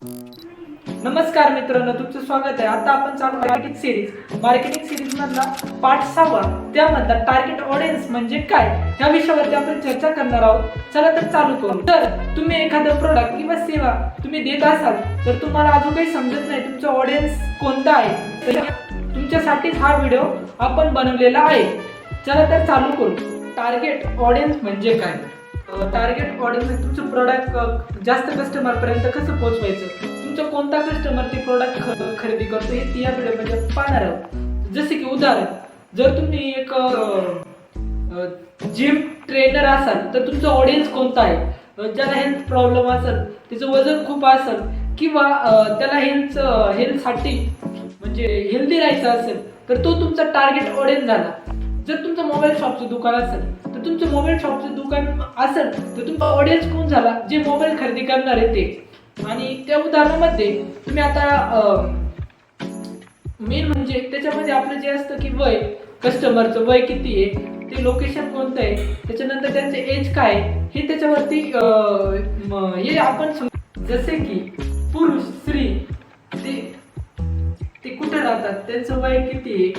नमस्कार मित्रांनो, तुमचं स्वागत आहे. आता आपण चालू मार्केटिंग सिरीज मधला पार्ट 6 त्यामधला टार्गेट ऑडियन्स म्हणजे काय या विषयावरती आपण चर्चा करणार आहोत. चला तर चालू करू. तर तुम्ही एखादं प्रोडक्ट किंवा सेवा तुम्ही देत असाल तर तुम्हाला अजून काही समजत नाही तुमचा ऑडियन्स कोणता आहे, तर तुमच्यासाठीच हा व्हिडिओ आपण बनवलेला आहे. चला तर चालू करू. टार्गेट ऑडियन्स म्हणजे काय? टार्गेट ऑडियन्स म्हणजे तुमचं प्रोडक्ट जास्त कस्टमर पर्यंत कसं पोहोचवायचं, तुमचा कोणता कस्टमर ते प्रोडक्ट खरेदी करतो हे या व्हिडिओमध्ये पाहणार आहोत. जसे की उदाहरण, जर तुम्ही एक जिम ट्रेनर असाल तर तुमचा ऑडियन्स कोणता आहे? ज्याला हेल्थ प्रॉब्लेम असेल, त्याचं वजन खूप असेल किंवा त्याला हेल्थसाठी म्हणजे हेल्दी राहायचं असेल तर तो तुमचा टार्गेट ऑडियन्स झाला. जर तुमचं मोबाईल शॉपचं दुकान असेल तर तुमचं मोबाईल शॉपचं दुकान असेल तर तुमचा ऑडियन्स कोण झाला? जे मोबाईल खरेदी करणार आहे ते. आणि त्या उदाहरणामध्ये तुम्ही आता मेन म्हणजे त्याच्यामध्ये आपलं जे असतं की वय, कस्टमरचं वय किती आहे, ते लोकेशन कोणतं आहे, त्याच्यानंतर त्यांचे एज काय हे त्याच्यावरती हे आपण जसे की पुरुष, स्त्री, ते कुठे राहतात, त्यांचं वय किती आहे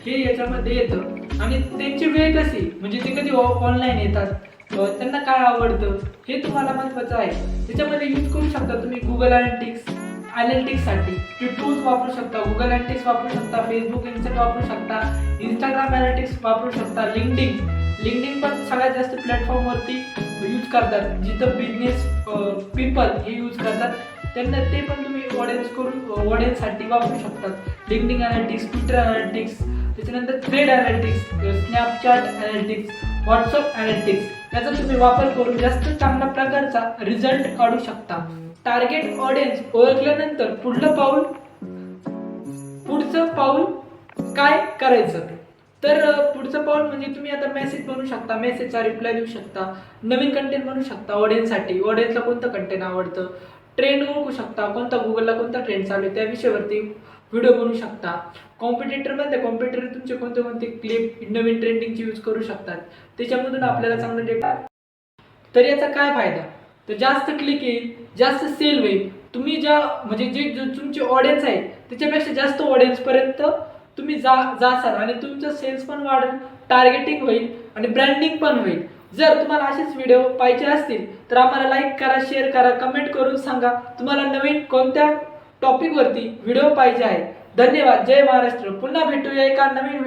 हे याच्यामध्ये येतं. आणि त्यांची वेळ कशी, म्हणजे ते कधी ऑनलाईन येतात, त्यांना काय आवडतं हे तुम्हाला महत्त्वाचं आहे. त्याच्यामध्ये यूज करू शकता तुम्ही गुगल ॲनालिटिक्ससाठी ते टूल्स वापरू शकता. गुगल ॲनालिटिक्स वापरू शकता, फेसबुक इन्साइट वापरू शकता, इंस्टाग्राम ॲनालिटिक्स वापरू शकता, लिंक्डइन पण सगळ्यात जास्त प्लॅटफॉर्मवरती यूज करतात, जिथं बिझनेस पीपल हे यूज करतात. त्यांना ते पण तुम्ही ऑडियन्ससाठी वापरू शकतात. लिंक्डइन ॲनालिटिक्स, ट्विटर ॲनालिटिक्स, त्याच्यानंतर thread analytics, Snapchat analytics, WhatsApp analytics याचा तुम्ही वापर करून जास्त चांगल्या प्रकारचा रिझल्ट काढू शकता. टार्गेट ऑडियन्स ओळखल्यानंतर पुढचं पाऊल काय करायचं? तर पुढचं पाऊल म्हणजे तुम्ही आता मेसेज बनवू शकता, मेसेजचा रिप्लाय देऊ शकता, नवीन कंटेंट बनवू शकता. ऑडियन्ससाठी ऑडियन्सला कोणतं कंटेंट आवडतं, ट्रेंड ओळखू शकता, कोणता गुगलला कोणता ट्रेंड चालू आहे त्या विषयावरती व्हिडिओ बनवू शकता. कॉम्पिटिटर तुमचे कोणते क्लिप नवीन ट्रेंडिंगची यूज करू शकतात, त्याच्यामधून आपल्याला चांगला डेटा. तर याचा काय फायदा? तर जास्त क्लिक येईल, जास्त सेल होईल. तुम्ही जे तुमची ऑडियन्स आहे त्याच्यापेक्षा जास्त ऑडियन्स पर्यंत तुम्ही जासाल आणि तुमचं सेल्स पण वाढेल, टार्गेटिंग होईल आणि ब्रँडिंग पण होईल. जर तुम्हाला असेच व्हिडिओ पाहिजे असतील तर आम्हाला लाईक करा, शेअर करा, कमेंट करून सांगा तुम्हाला नवीन कोणत्या टॉपिकवरती व्हिडिओ पाहिजे आहे. धन्यवाद. जय महाराष्ट्र. पुन्हा भेटूया एका नवीन व्हिडिओ.